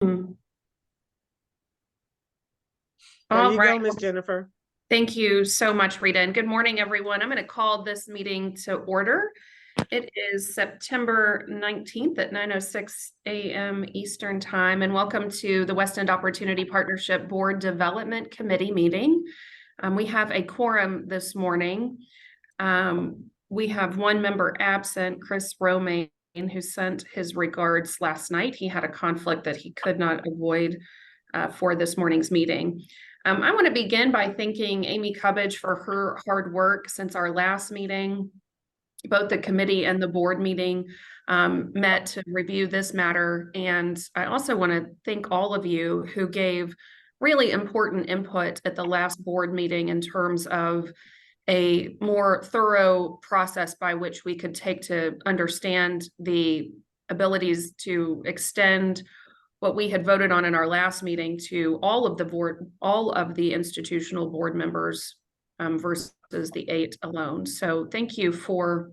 There All you right. go, Ms. Jennifer. Thank you so much, Rita, and good morning, everyone. I'm going to call this meeting to order. It is September 19th at 9:06 a.m. Eastern Time, and welcome to the West End Opportunity Partnership Board Development Committee meeting. We have a quorum this morning. We have one member absent, Chris Romaine, who sent his regards last night. He had a conflict that he could not avoid for this morning's meeting. I want to begin by thanking Amy Cubbage for her hard work since our last meeting. Both the committee and the board meeting met to review this matter. And I also want to thank all of you who gave really important input at the last board meeting in terms of a more thorough process by which we could take to understand the abilities to extend what we had voted on in our last meeting to all of the institutional board members versus the 8 alone. So thank you for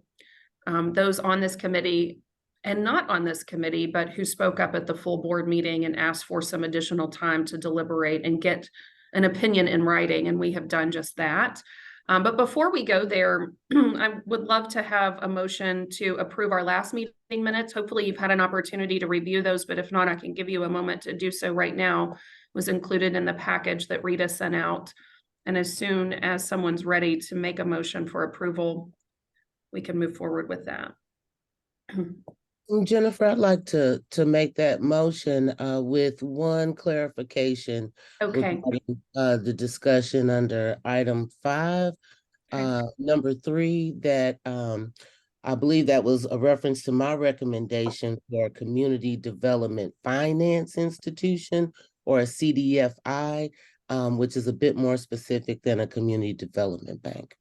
those on this committee and not on this committee, but who spoke up at the full board meeting and asked for some additional time to deliberate and get an opinion in writing. And we have done just that. But before we go there, I would love to have a motion to approve our last meeting minutes. Hopefully you've had an opportunity to review those, but if not, I can give you a moment to do so right now. It was included in the package that Rita sent out. And as soon as someone's ready to make a motion for approval, we can move forward with that. Jennifer, I'd like to make that motion with one clarification. Okay. The discussion under item 5, Okay. number 3, that I believe that was a reference to my recommendation for a community development finance institution, or a CDFI, which is a bit more specific than a community development bank.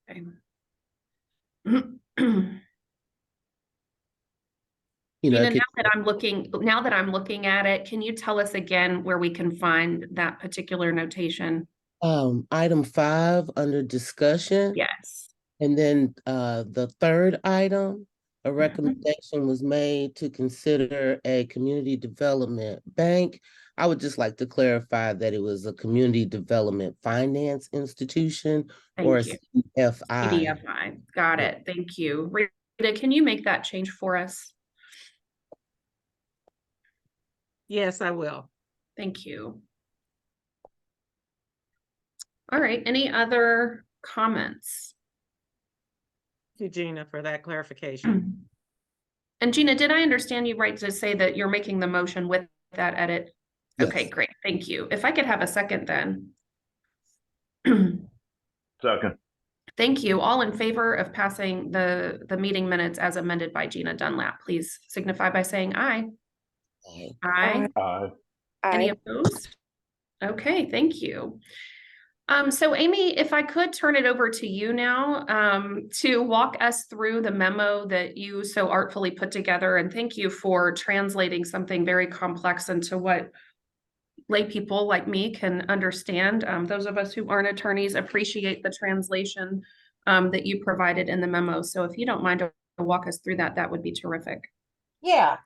Okay. Gina, now that I'm looking at it, can you tell us again where we can find that particular notation? Item 5 under discussion. Yes. And then the third item, a recommendation was made to consider a community development bank. I would just like to clarify that it was a community development finance institution, or a CDFI. CDFI. Got it. Thank you. Rita, can you make that change for us? Yes, I will. Thank you. All right. Any other comments? Thank you, Gina, for that clarification. And Gina, did I understand you right to say that you're making the motion with that edit? Yes. Okay, great. Thank you. If I could have a second then. Second. Thank you. All in favor of passing the meeting minutes as amended by Gina Dunlap, please signify by saying aye. Aye. Aye. Any opposed? Okay, thank you. So Amy, if I could turn it over to you now to walk us through the memo that you so artfully put together, and thank you for translating something very complex into what lay people like me can understand. Those of us who aren't attorneys appreciate the translation that you provided in the memo. So if you don't mind to walk us through that, that would be terrific. Yeah.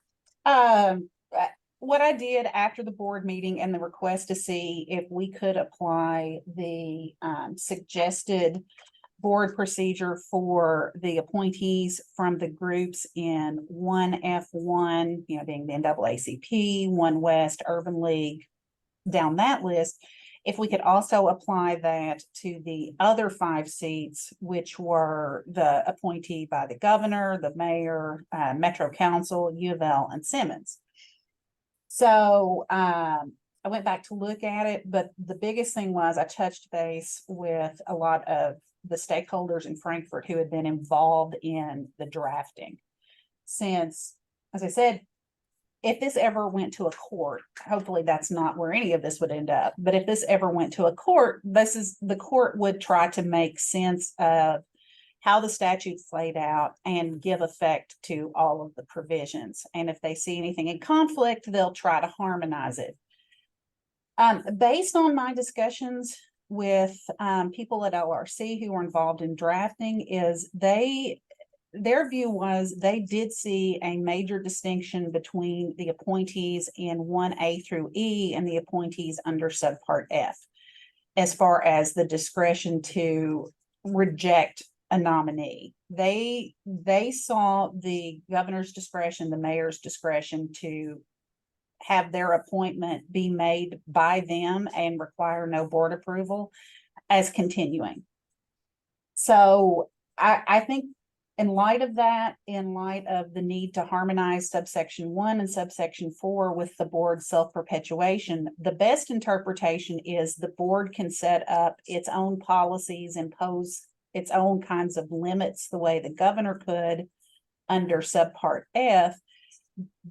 What I did after the board meeting and the request to see if we could apply the suggested board procedure for the appointees from the groups in 1F1, being the NAACP, One West, Urban League, down that list, if we could also apply that to the other 5 seats, which were the appointee by the governor, the mayor, Metro Council, U of L, and Simmons. So I went back to look at it, but the biggest thing was I touched base with a lot of the stakeholders in Frankfort who had been involved in the drafting. Since, as I said, if this ever went to a court, hopefully that's not where any of this would end up, but if this ever went to a court, the court would try to make sense of how the statute's laid out and give effect to all of the provisions. And if they see anything in conflict, they'll try to harmonize it. Based on my discussions with people at LRC who were involved in drafting is their view was they did see a major distinction between the appointees in 1A through E and the appointees under subpart F, as far as the discretion to reject a nominee. They saw the governor's discretion, the mayor's discretion to have their appointment be made by them and require no board approval as continuing. So I think in light of that, in light of the need to harmonize subsection 1 and subsection 4 with the board's self-perpetuation, the best interpretation is the board can set up its own policies, impose its own kinds of limits the way the governor could under subpart F,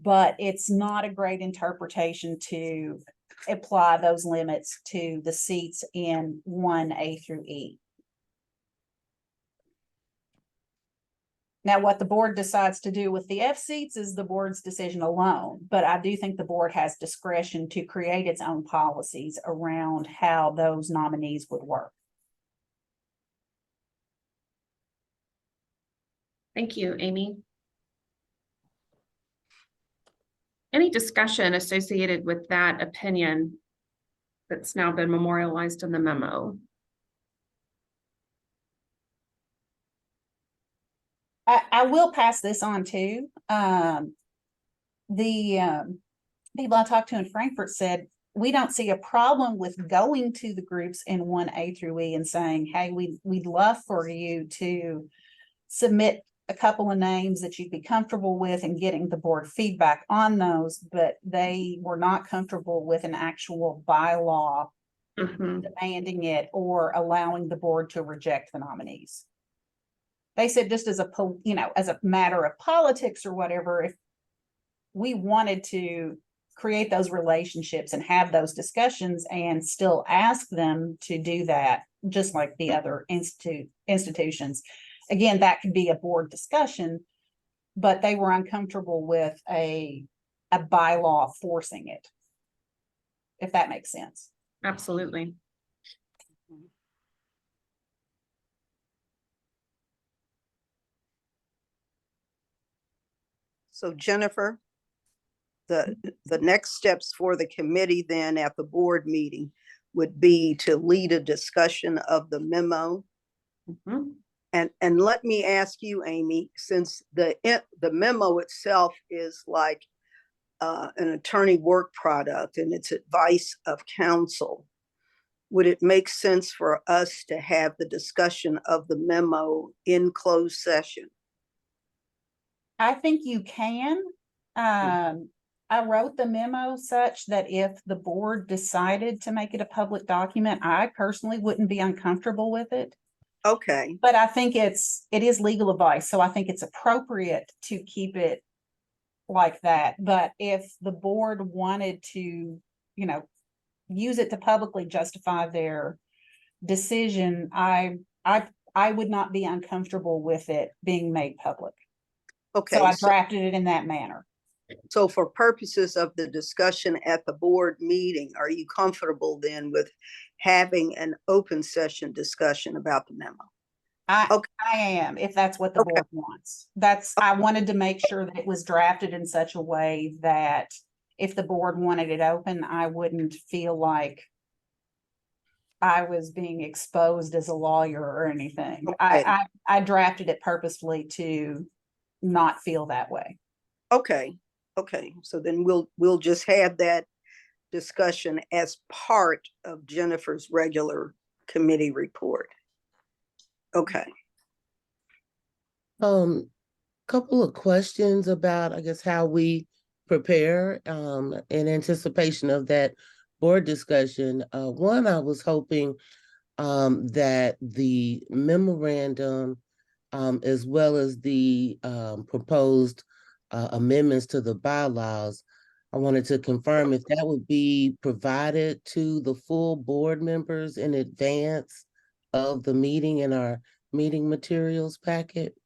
but it's not a great interpretation to apply those limits to the seats in 1A through E. Now, what the board decides to do with the F seats is the board's decision alone, but I do think the board has discretion to create its own policies around how those nominees would work. Thank you, Amy. Any discussion associated with that opinion that's now been memorialized in the memo? I will pass this on too. The people I talked to in Frankfurt said, we don't see a problem with going to the groups in 1A through E and saying, hey, we'd love for you to submit a couple of names that you'd be comfortable with and getting the board feedback on those, but they were not comfortable with an actual bylaw demanding it or allowing the board to reject the nominees. They said just as a matter of politics or whatever, if we wanted to create those relationships and have those discussions and still ask them to do that, just like the other institutions, again, that could be a board discussion, but they were uncomfortable with a bylaw forcing it, if that makes sense. Absolutely. So Jennifer, the next steps for the committee then at the board meeting would be to lead a discussion of the memo. And let me ask you, Amy, since the memo itself is like an attorney work product and it's advice of counsel, would it make sense for us to have the discussion of the memo in closed session? I think you can. I wrote the memo such that if the board decided to make it a public document, I personally wouldn't be uncomfortable with it. Okay. But I think it is legal advice, so I think it's appropriate to keep it like that. But if the board wanted to, use it to publicly justify their decision, I would not be uncomfortable with it being made public. Okay. So I drafted it in that manner. So for purposes of the discussion at the board meeting, are you comfortable then with having an open session discussion about the memo? I am, if that's what the board wants. I wanted to make sure that it was drafted in such a way that if the board wanted it open, I wouldn't feel like I was being exposed as a lawyer or anything. Okay. I drafted it purposefully to not feel that way. Okay. So then we'll just have that discussion as part of Jennifer's regular committee report. Okay. Couple of questions about, I guess, how we prepare in anticipation of that board discussion. One, I was hoping that the memorandum as well as the proposed amendments to the bylaws, I wanted to confirm if that would be provided to the full board members in advance of the meeting in our meeting materials packet,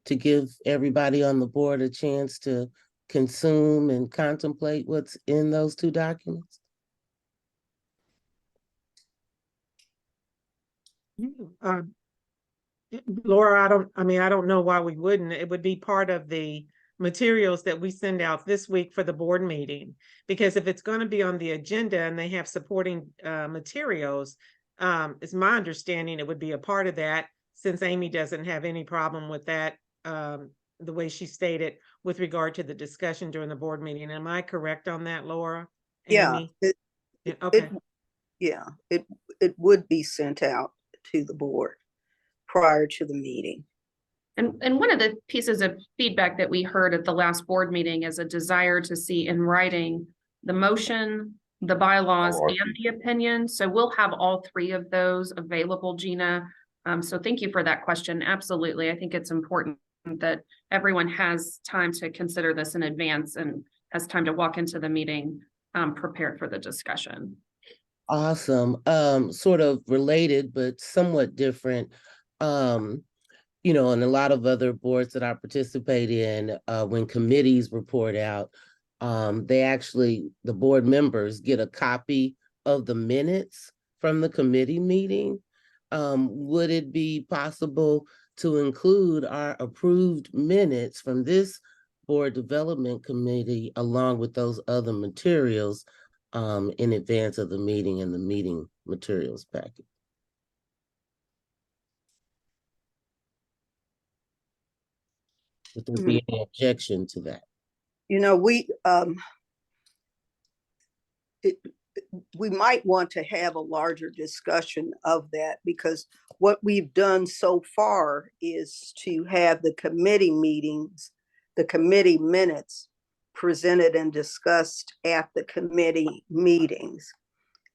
to give everybody on the board a chance to consume and contemplate what's in those two documents. Laura, I don't know why we wouldn't. It would be part of the materials that we send out this week for the board meeting. Because if it's going to be on the agenda and they have supporting materials, it's my understanding it would be a part of that, since Amy doesn't have any problem with that, the way she stated with regard to the discussion during the board meeting. Am I correct on that, Laura? Yeah, Amy? it, Yeah, okay. yeah, it would be sent out to the board prior to the meeting. And one of the pieces of feedback that we heard at the last board meeting is a desire to see in writing the motion, the bylaws, and the opinion. So we'll have all three of those available, Gina. So thank you for that question. Absolutely. I think it's important that everyone has time to consider this in advance and has time to walk into the meeting prepared for the discussion. Awesome. Sort of related, but somewhat different. You know, and a lot of other boards that I participate in, when committees report out, the board members get a copy of the minutes from the committee meeting. Would it be possible to include our approved minutes from this board development committee along with those other materials in advance of the meeting and the meeting materials packet? Would there be any objection to that? You know, we might want to have a larger discussion of that, because what we've done so far is to have the committee meetings, the committee minutes presented and discussed at the committee meetings.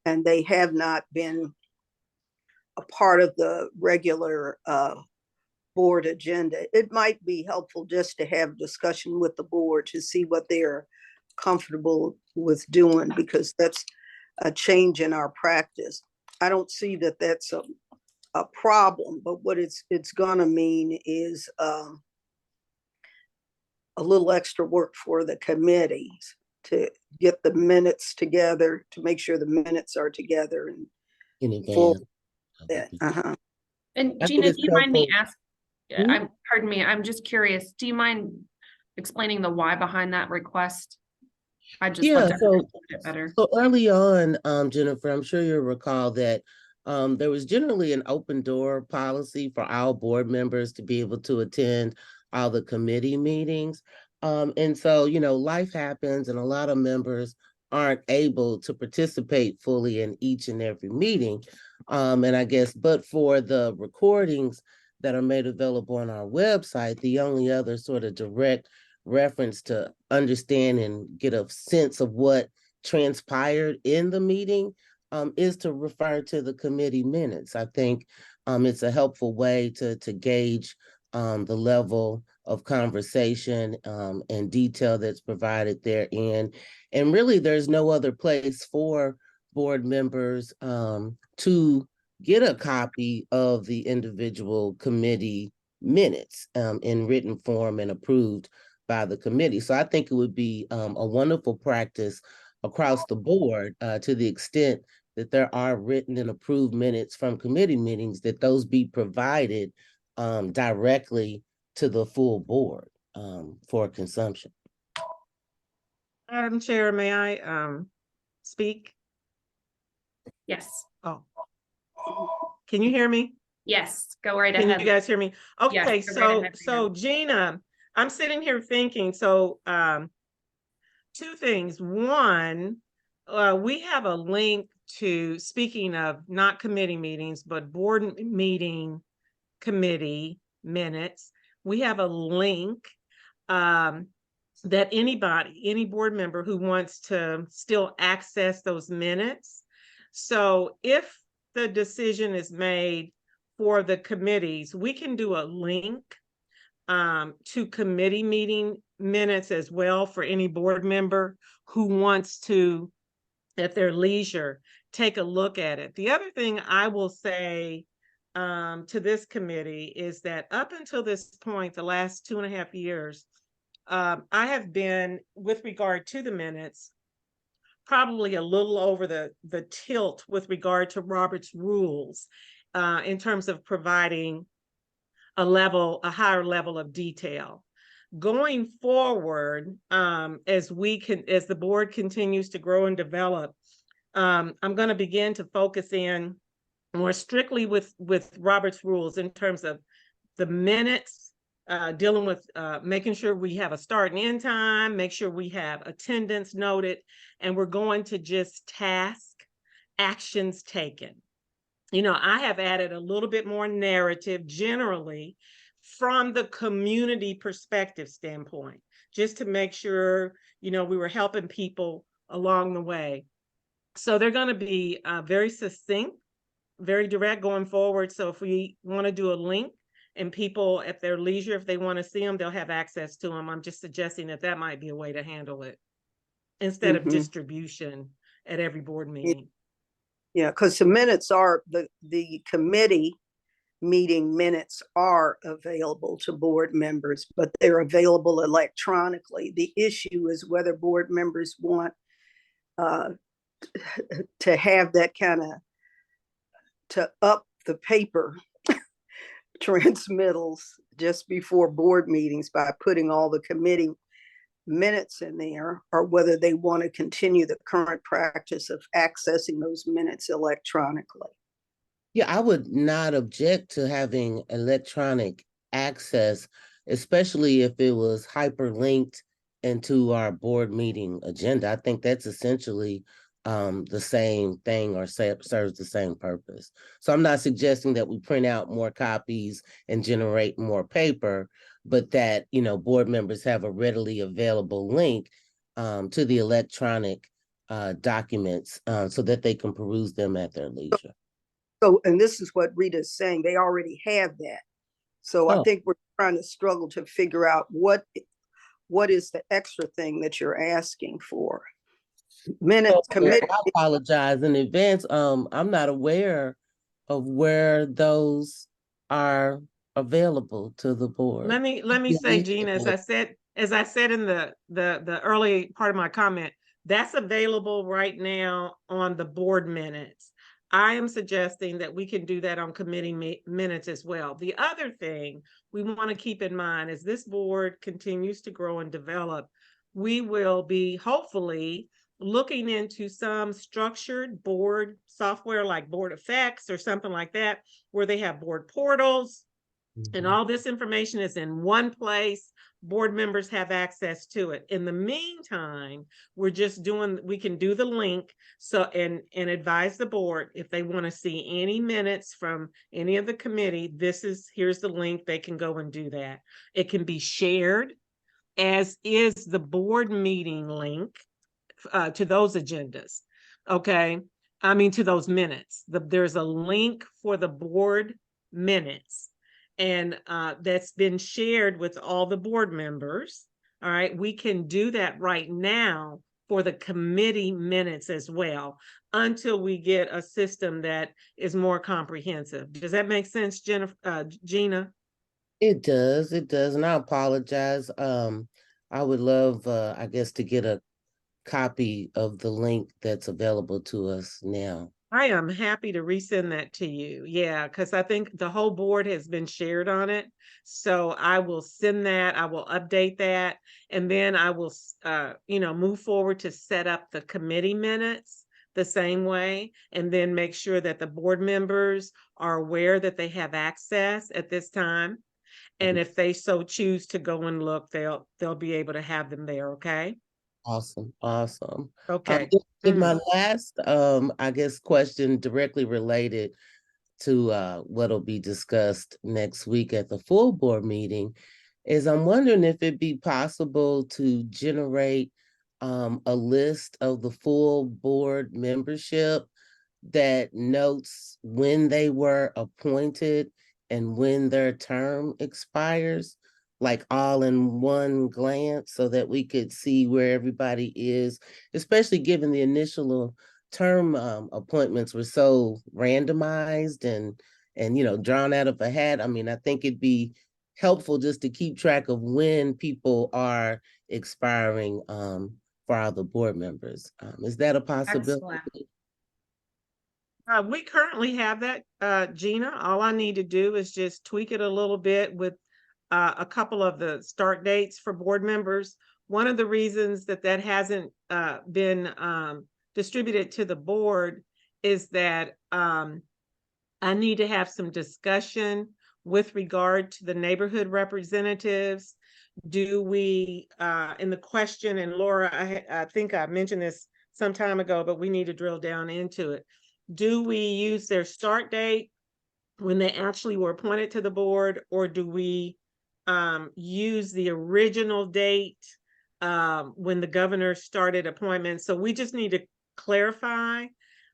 And they have not been a part of the regular board agenda. It might be helpful just to have discussion with the board to see what they're comfortable with doing, because that's a change in our practice. I don't see that that's a problem, but what it's gonna mean is a little extra work for the committees to get the minutes together, to make sure the minutes are together and In advance? full. I And think Gina, do it's you mind me helpful. asking, pardon me, I'm just curious, do you mind explaining the why behind that request? I just love Yeah, to understand it better. so early on, Jennifer, I'm sure you'll recall that there was generally an open door policy for our board members to be able to attend all the committee meetings. And so, you know, life happens and a lot of members aren't able to participate fully in each and every meeting. And I guess, but for the recordings that are made available on our website, the only other sort of direct reference to understand and get a sense of what transpired in the meeting is to refer to the committee minutes. I think it's a helpful way to gauge the level of conversation and detail that's provided therein. And really, there's no other place for board members to get a copy of the individual committee minutes in written form and approved by the committee. So I think it would be a wonderful practice across the board to the extent that there are written and approved minutes from committee meetings, that those be provided directly to the full board for consumption. Madam Chair, may I speak? Yes, Oh, can you hear me? yes, go right Can you ahead. guys hear me? Yes, Okay, go right ahead, so Gina, I'm sitting here thinking, so two things. One, we have a link to, speaking of not committee meetings, but board meeting committee minutes. We have a link that any board member who wants to still access those minutes. So if the decision is made for the committees, we can do a link to committee meeting minutes as well for any board member who wants to, at their leisure, take a look at it. The other thing I will say to this committee is that up until this point, the last 2.5 years, I have been, with regard to the minutes, probably a little over the tilt with regard to Robert's rules. in terms of providing a higher level of detail. Going forward, as the board continues to grow and develop, I'm going to begin to focus in more strictly with Robert's rules in terms of the minutes, dealing with making sure we have a start and end time, make sure we have attendance noted, and we're going to just task actions taken. You know, I have added a little bit more narrative generally from the community perspective standpoint, just to make sure, you know, we were helping people along the way. So they're going to be very succinct, very direct going forward. So if we want to do a link and people at their leisure, if they want to see them, they'll have access to them. I'm just suggesting that that might be a way to handle it instead of distribution at every board meeting. Yeah, because the minutes are, the committee meeting minutes are available to board members, but they're available electronically. The issue is whether board members want to have that kind of, to up the paper transmittals just before board meetings by putting all the committee minutes in there, or whether they want to continue the current practice of accessing those minutes electronically. Yeah, I would not object to having electronic access, especially if it was hyperlinked into our board meeting agenda. I think that's essentially the same thing, or serves the same purpose. So I'm not suggesting that we print out more copies and generate more paper, but that, you know, board members have a readily available link to the electronic documents so that they can peruse them at their leisure. So, and this is what Rita's saying, they already have that. So I think we're trying to struggle to figure out what is the extra thing that you're asking for. Minutes committee. I apologize in advance. I'm not aware of where those are available to the board. Let me say, Gina, as I said in the early part of my comment, that's available right now on the board minutes. I am suggesting that we can do that on committee minutes as well. The other thing we want to keep in mind as this board continues to grow and develop, we will be hopefully looking into some structured board software like Board Effects or something like that, where they have board portals and all this information is in one place. Board members have access to it. In the meantime, we can do the link and advise the board if they want to see any minutes from any of the committee, here's the link, they can go and do that. It can be shared, as is the board meeting link to those agendas. Okay. I mean, to those minutes. There's a link for the board minutes, and that's been shared with all the board members. All right, we can do that right now for the committee minutes as well, until we get a system that is more comprehensive. Does that make sense, Gina? It does, and I apologize. I would love, I guess, to get a copy of the link that's available to us now. I am happy to resend that to you. Yeah, because I think the whole board has been shared on it. So I will send that, I will update that, and then I will, move forward to set up the committee minutes the same way, and then make sure that the board members are aware that they have access at this time. And if they so choose to go and look, they'll be able to have them there. Okay. Awesome. Okay. My last, I guess, question directly related to what'll be discussed next week at the full board meeting is I'm wondering if it'd be possible to generate a list of the full board membership that notes when they were appointed and when their term expires, like all in one glance, so that we could see where everybody is, especially given the initial term appointments were so randomized and drawn out of a hat. I mean, I think it'd be helpful just to keep track of when people are expiring for other board members. Is that a possibility? Excellent. We currently have that, Gina. All I need to do is just tweak it a little bit with a couple of the start dates for board members. One of the reasons that that hasn't been distributed to the board is that I need to have some discussion with regard to the neighborhood representatives. Do we, in the question, and Laura, I think I mentioned this some time ago, but we need to drill down into it. Do we use their start date when they actually were appointed to the board, or do we use the original date when the governor started appointments? So we just need to clarify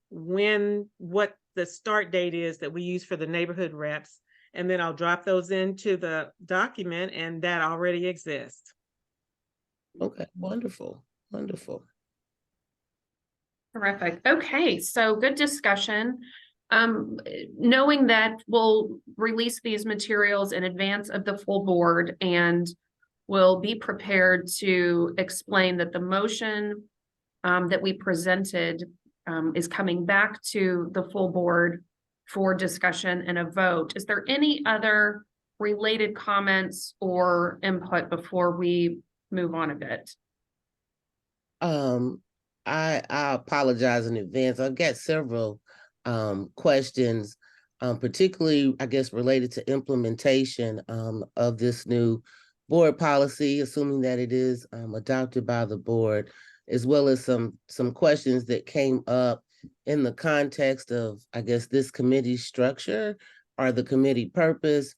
what the start date is that we use for the neighborhood reps, and then I'll drop those into the document, and that already exists. Okay, wonderful, wonderful. Terrific. Okay, so good discussion. Knowing that we'll release these materials in advance of the full board, and we'll be prepared to explain that the motion that we presented is coming back to the full board for discussion and a vote. Is there any other related comments or input before we move on a bit? I apologize in advance. I've got several questions, particularly, I guess, related to implementation of this new board policy, assuming that it is adopted by the board, as well as some questions that came up in the context of, I guess, this committee structure or the committee purpose,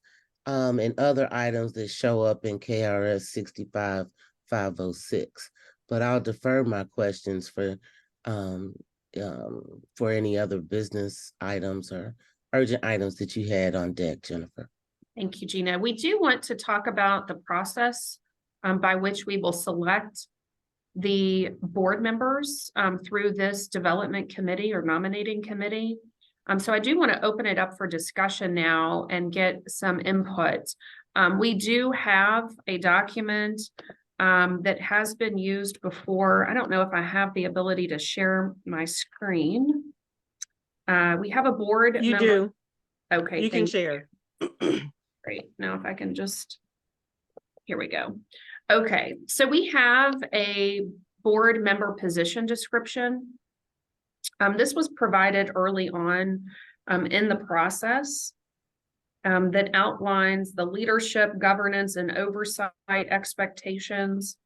and other items that show up in KRS 65506. But I'll defer my questions for any other business items or urgent items that you had on deck, Jennifer. Thank you, Gina. We do want to talk about the process by which we will select the board members through this development committee or nominating committee. So I do want to open it up for discussion now and get some input. We do have a document that has been used before. I don't know if I have the ability to share my screen. We have a board You member. do. Okay. You can share. Great. Now if I can just, here we go. Okay, so we have a board member position description. This was provided early on in the process that outlines the leadership, governance, and oversight expectations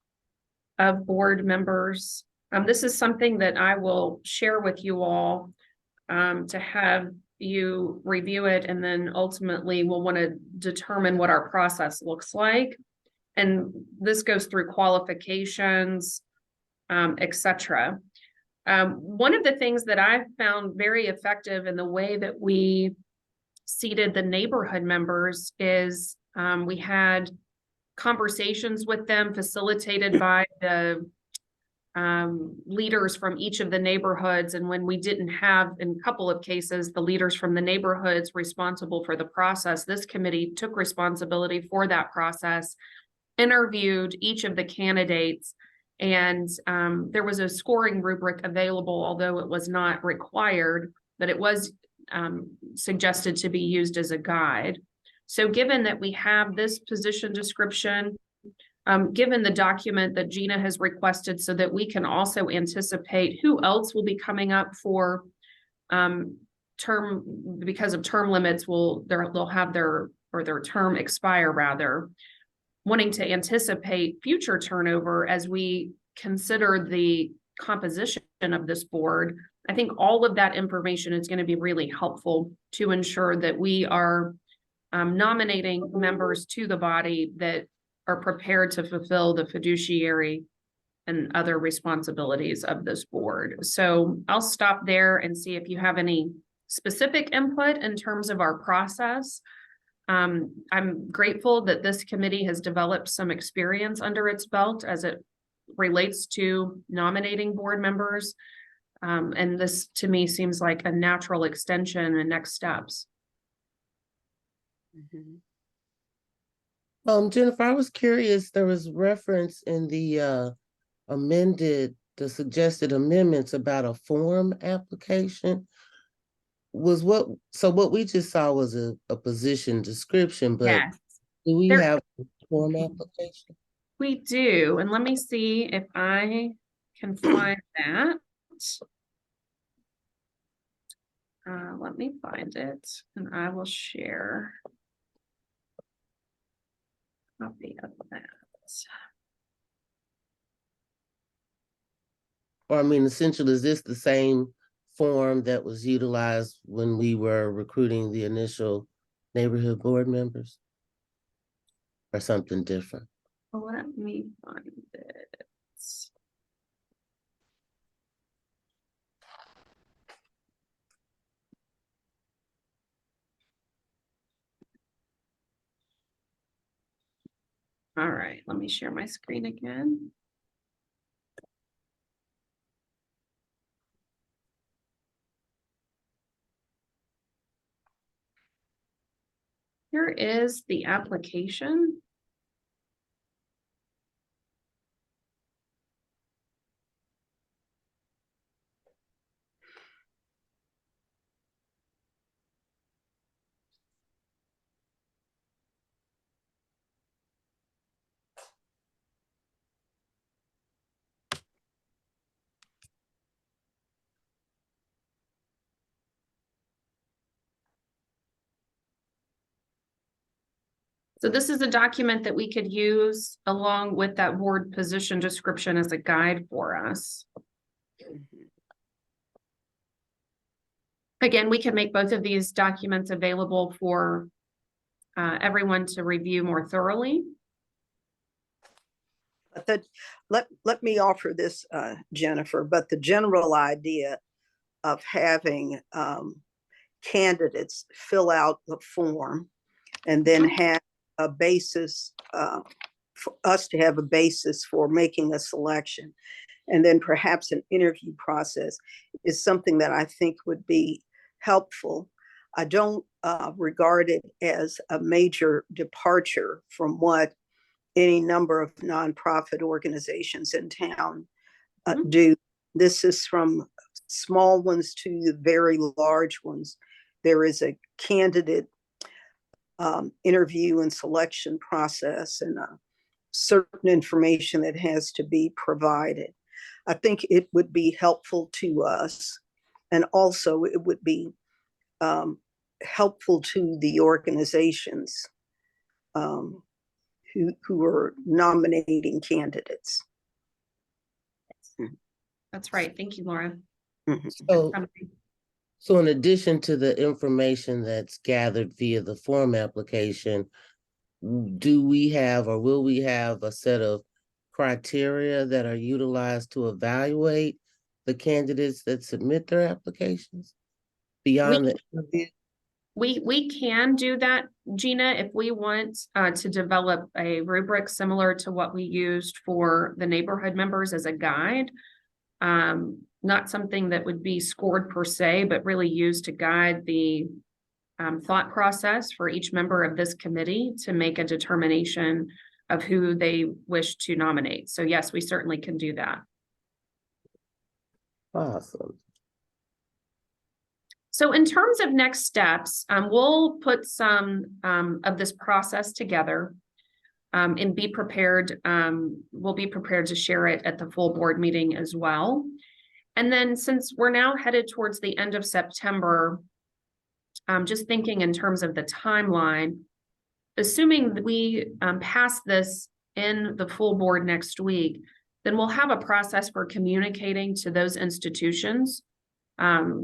of board members. This is something that I will share with you all to have you review it, and then ultimately we'll want to determine what our process looks like. And this goes through qualifications, etc. One of the things that I found very effective in the way that we seated the neighborhood members is we had conversations with them facilitated by the leaders from each of the neighborhoods. And when we didn't have, in a couple of cases, the leaders from the neighborhoods responsible for the process, this committee took responsibility for that process, interviewed each of the candidates, and there was a scoring rubric available, although it was not required, but it was suggested to be used as a guide. So given that we have this position description, given the document that Gina has requested so that we can also anticipate who else will be coming up for term, because of term limits, they'll have their term expire rather, wanting to anticipate future turnover as we consider the composition of this board. I think all of that information is going to be really helpful to ensure that we are nominating members to the body that are prepared to fulfill the fiduciary and other responsibilities of this board. So I'll stop there and see if you have any specific input in terms of our process. I'm grateful that this committee has developed some experience under its belt as it relates to nominating board members. And this to me seems like a natural extension and next steps. Jennifer, I was curious, there was reference in the suggested amendments about a form application. so what we just saw was a position description, but Yes, do we There- have a form application? we do. And let me see if I can find that. Let me find it and I will share a copy of that. Or I mean, essentially, is this the same form that was utilized when we were recruiting the initial neighborhood board members? Or something different? Let me find it. All right, let me share my screen again. Here is the application. So this is a document that we could use along with that board position description as a guide for us. Again, we can make both of these documents available for everyone to review more thoroughly. But let me offer this, Jennifer, but the general idea of having candidates fill out the form and then have a basis, for us to have a basis for making a selection, and then perhaps an interview process is something that I think would be helpful. I don't regard it as a major departure from what any number of nonprofit organizations in town do. This is from small ones to the very large ones. There is a candidate interview and selection process and certain information that has to be provided. I think it would be helpful to us, and also it would be helpful to the organizations who are nominating candidates. That's right. Thank you, Laura. So in addition to the information that's gathered via the form application, do we have or will we have a set of criteria that are utilized to evaluate the candidates that submit their applications beyond the interview? We can do that, Gina, if we want to develop a rubric similar to what we used for the neighborhood members as a guide. Not something that would be scored per se, but really used to guide the thought process for each member of this committee to make a determination of who they wish to nominate. So yes, we certainly can do that. Awesome. So in terms of next steps, we'll put some of this process together and be prepared. We'll be prepared to share it at the full board meeting as well. And then since we're now headed towards the end of September, just thinking in terms of the timeline, assuming that we pass this in the full board next week, then we'll have a process for communicating to those institutions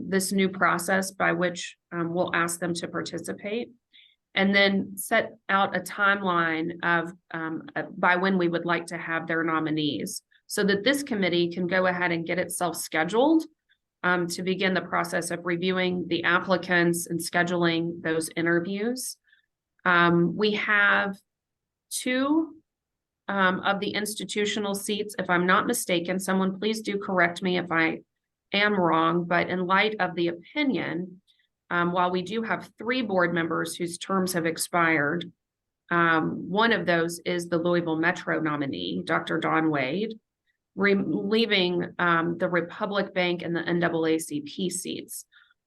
this new process by which we'll ask them to participate, and then set out a timeline of by when we would like to have their nominees, so that this committee can go ahead and get itself scheduled to begin the process of reviewing the applicants and scheduling those interviews. We have 2 of the institutional seats, if I'm not mistaken. Someone please do correct me if I am wrong, but in light of the opinion, while we do have 3 board members whose terms have expired, one of those is the Louisville Metro nominee, Dr. Dawn Wade, leaving the Republic Bank and the NAACP seats.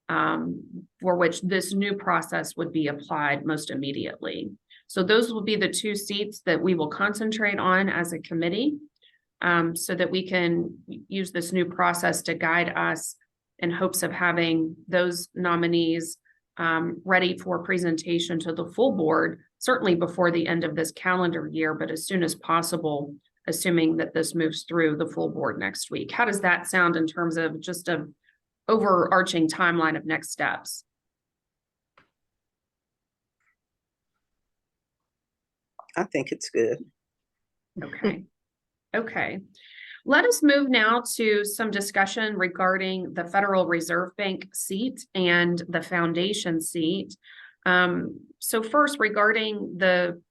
for which this new process would be applied most immediately. So those will be the two seats that we will concentrate on as a committee, so that we can use this new process to guide us in hopes of having those nominees ready for presentation to the full board, certainly before the end of this calendar year, but as soon as possible, assuming that this moves through the full board next week. How does that sound in terms of just an overarching timeline of next steps? I think it's good. Okay. Okay. Let us move now to some discussion regarding the Federal Reserve Bank seat and the foundation seat. So first, regarding the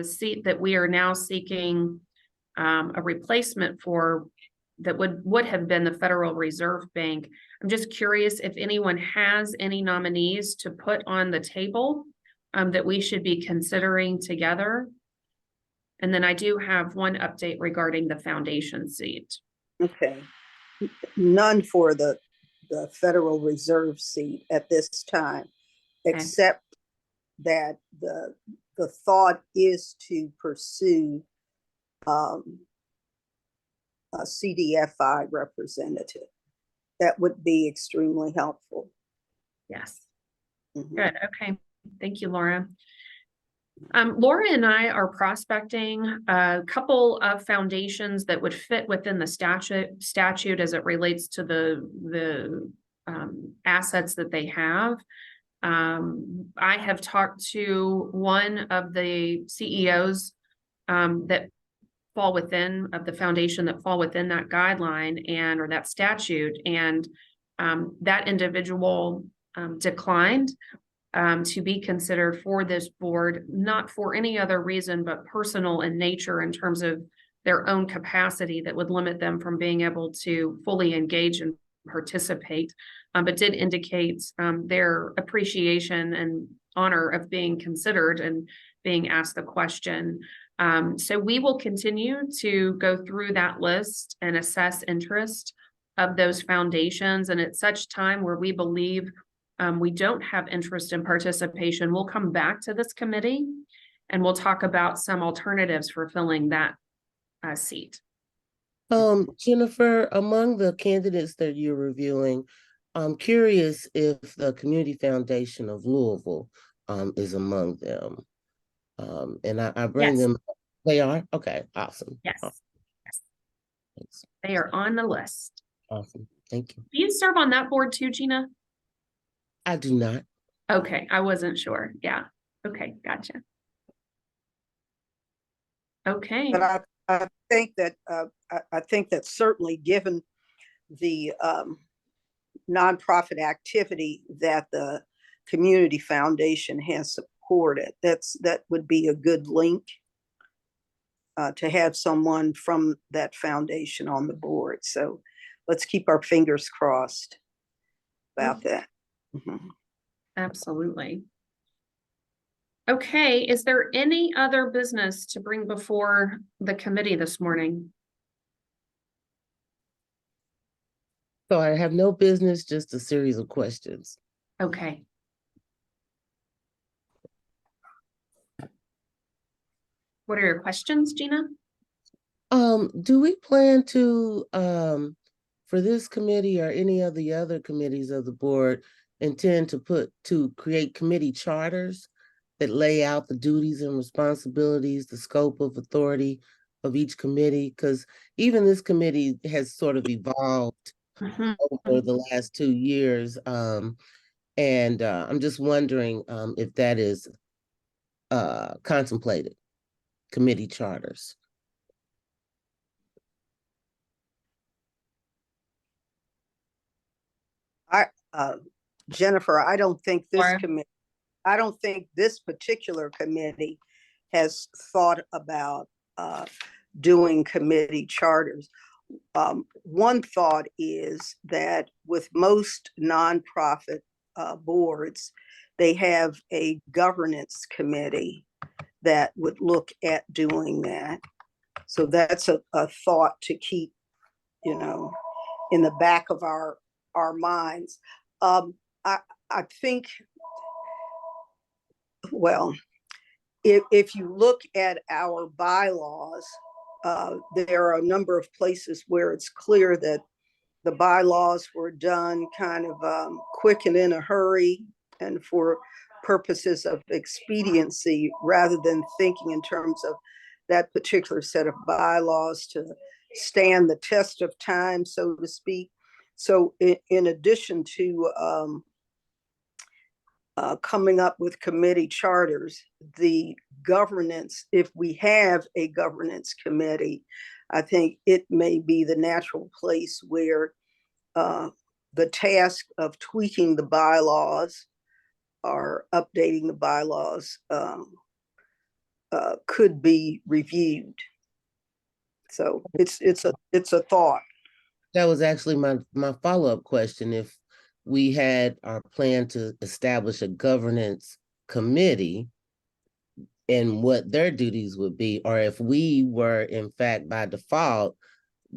seat that we are now seeking a replacement for, that would have been the Federal Reserve Bank. I'm just curious if anyone has any nominees to put on the table that we should be considering together. And then I do have one update regarding the foundation seat. Okay. None for the Federal Reserve seat at this time, except that the thought is to pursue a CDFI representative. That would be extremely helpful. Yes. Mhm. Good. Okay. Thank you, Laura. Laura and I are prospecting a couple of foundations that would fit within the statute as it relates to the assets that they have. I have talked to one of the CEOs that fall within of the foundation that fall within that guideline or that statute, and that individual declined to be considered for this board, not for any other reason, but personal in nature in terms of their own capacity that would limit them from being able to fully engage and participate, but did indicate their appreciation and honor of being considered and being asked the question. So we will continue to go through that list and assess interest of those foundations. And at such time where we believe we don't have interest in participation, we'll come back to this committee and we'll talk about some alternatives for filling that seat. Jennifer, among the candidates that you're reviewing, I'm curious if the Community Foundation of Louisville is among them. And I bring Yes. them. They are? Okay, awesome. Yes. Awesome. Yes. Thanks. They are on the list. Awesome. Thank you. Do you serve on that board too, Gina? I do not. Okay, I wasn't sure. Yeah. Okay, gotcha. Okay. But I think that certainly, given the nonprofit activity that the Community Foundation has supported, that would be a good link to have someone from that foundation on the board. So let's keep our fingers crossed about that. Mhm. Absolutely. Okay, is there any other business to bring before the committee this morning? So I have no business, just a series of questions. Okay. What are your questions, Gina? Do we plan to, for this committee or any of the other committees of the board, intend to create committee charters that lay out the duties and responsibilities, the scope of authority of each committee? Because even this committee has sort of evolved over the last 2 years. And I'm just wondering if that is contemplated, committee charters. Jennifer, I don't think Laura? this particular committee has thought about doing committee charters. One thought is that with most nonprofit boards, they have a governance committee that would look at doing that. So that's a thought to keep, in the back of our minds. I think, well, if you look at our bylaws, there are a number of places where it's clear that the bylaws were done kind of quick and in a hurry and for purposes of expediency rather than thinking in terms of that particular set of bylaws to stand the test of time, so to speak. So in addition to coming up with committee charters, the governance, if we have a governance committee, I think it may be the natural place where the task of tweaking the bylaws or updating the bylaws could be reviewed. So it's a thought. That was actually my follow-up question. If we had our plan to establish a governance committee and what their duties would be, or if we were in fact by default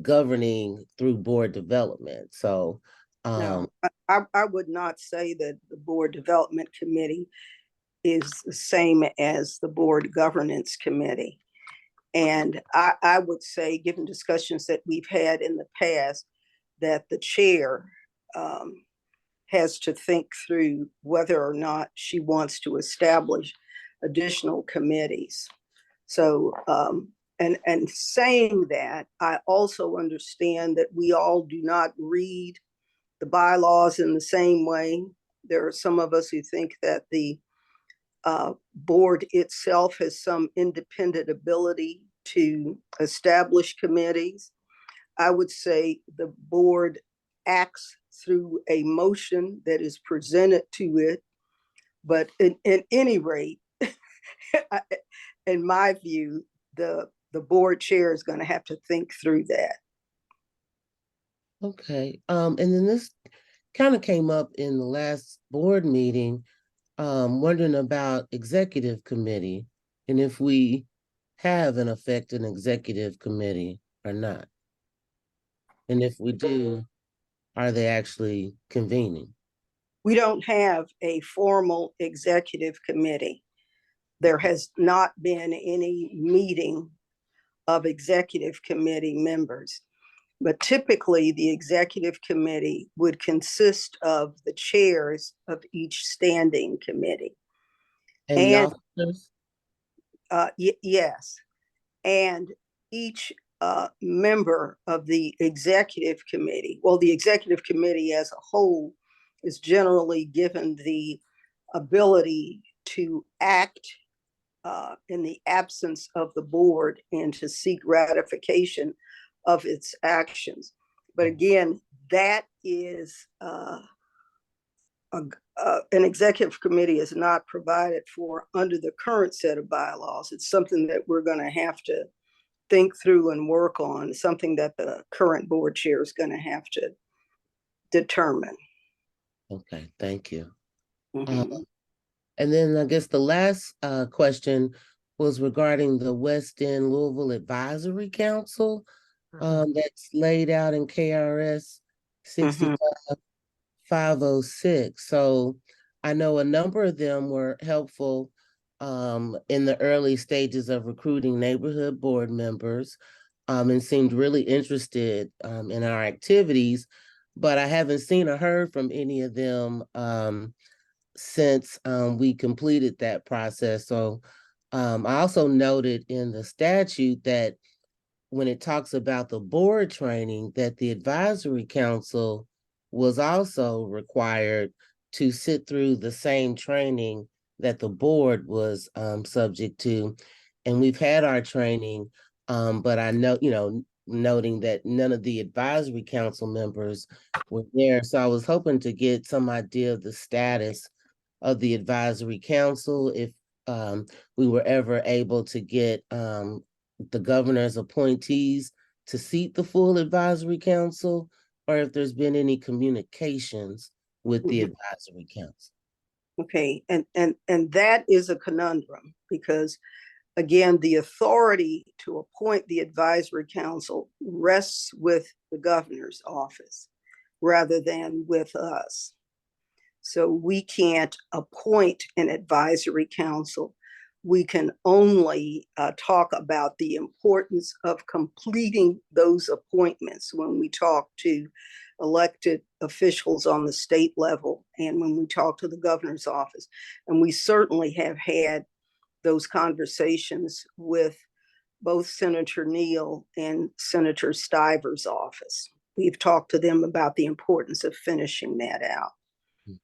governing through board development. So No, I would not say that the board development committee is the same as the board governance committee. And I would say, given discussions that we've had in the past, that the chair has to think through whether or not she wants to establish additional committees. So, and saying that, I also understand that we all do not read the bylaws in the same way. There are some of us who think that the board itself has some independent ability to establish committees. I would say the board acts through a motion that is presented to it. But in any rate, in my view, the board chair is going to have to think through that. okay. And then this kind of came up in the last board meeting, wondering about executive committee and if we have in effect an executive committee or not. And if we do, are they actually convening? We don't have a formal executive committee. There has not been any meeting of executive committee members. But typically, the executive committee would consist of the chairs of each standing committee. And the And officers? yes, and each member of the executive committee, well, the executive committee as a whole is generally given the ability to act in the absence of the board and to seek ratification of its actions. But again, that is an executive committee is not provided for under the current set of bylaws. It's something that we're going to have to think through and work on, something that the current board chair is going to have to determine. Okay, thank you. Mhm. And then I guess the last question was regarding the West End Louisville Advisory Council that's laid out in KRS 65506. So I know a number of them were helpful in the early stages of recruiting neighborhood board members and seemed really interested in our activities, but I haven't seen or heard from any of them since we completed that process. So I also noted in the statute that when it talks about the board training, that the advisory council was also required to sit through the same training that the board was subject to. And we've had our training, but I know, noting that none of the advisory council members were there. So I was hoping to get some idea of the status of the advisory council, if we were ever able to get the governor's appointees to seat the full advisory council, or if there's been any communications with the advisory council. Okay, and that is a conundrum because, again, the authority to appoint the advisory council rests with the governor's office rather than with us. So we can't appoint an advisory council. We can only talk about the importance of completing those appointments when we talk to elected officials on the state level and when we talk to the governor's office. And we certainly have had those conversations with both Senator Neal and Senator Stiver's office. We've talked to them about the importance of finishing that out.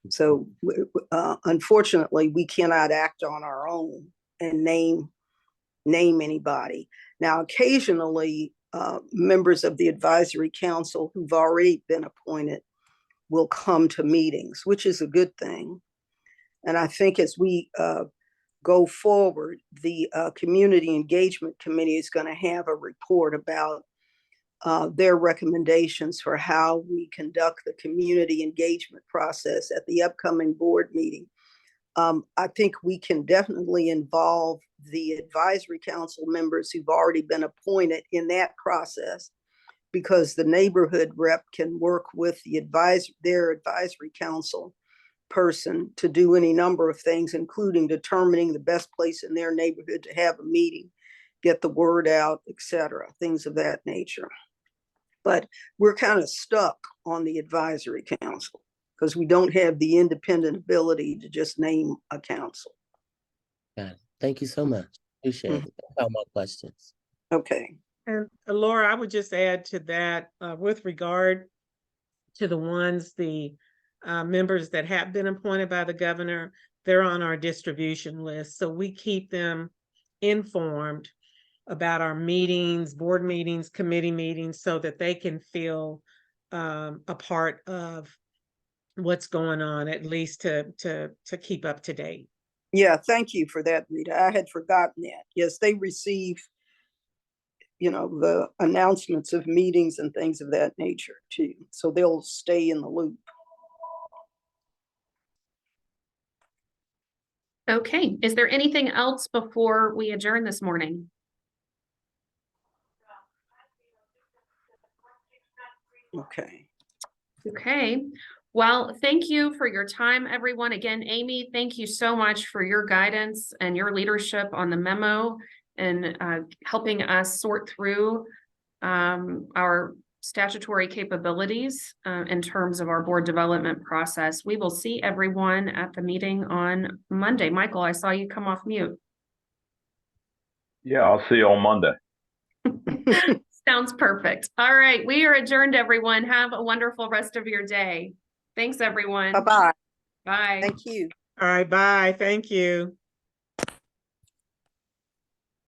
So unfortunately, we cannot act on our own and name anybody. Now, occasionally, members of the advisory council who've already been appointed will come to meetings, which is a good thing. And I think as we go forward, the Community Engagement Committee is going to have a report about their recommendations for how we conduct the community engagement process at the upcoming board meeting. I think we can definitely involve the advisory council members who've already been appointed in that process, because the neighborhood rep can work with their advisory council person to do any number of things, including determining the best place in their neighborhood to have a meeting, get the word out, etc., things of that nature. But we're kind of stuck on the advisory council because we don't have the independent ability to just name a council. Got it. Thank you so much. Appreciate it. That's all my questions. Okay. And Laura, I would just add to that with regard to the members that have been appointed by the governor, they're on our distribution list. So we keep them informed about our meetings, board meetings, committee meetings, so that they can feel a part of what's going on, at least to keep up to date. Yeah, thank you for that, Rita. I had forgotten that. Yes, they receive, the announcements of meetings and things of that nature too. So they'll stay in the loop. Okay, is there anything else before we adjourn this morning? Okay. Okay, well, thank you for your time, everyone. Again, Amy, thank you so much for your guidance and your leadership on the memo and helping us sort through our statutory capabilities in terms of our board development process. We will see everyone at the meeting on Monday. Michael, I saw you come off mute. Yeah, I'll see you on Monday. Sounds perfect. All right, we are adjourned, everyone. Have a wonderful rest of your day. Thanks, everyone. Bye-bye. Bye. Thank you. All right, bye. Thank you.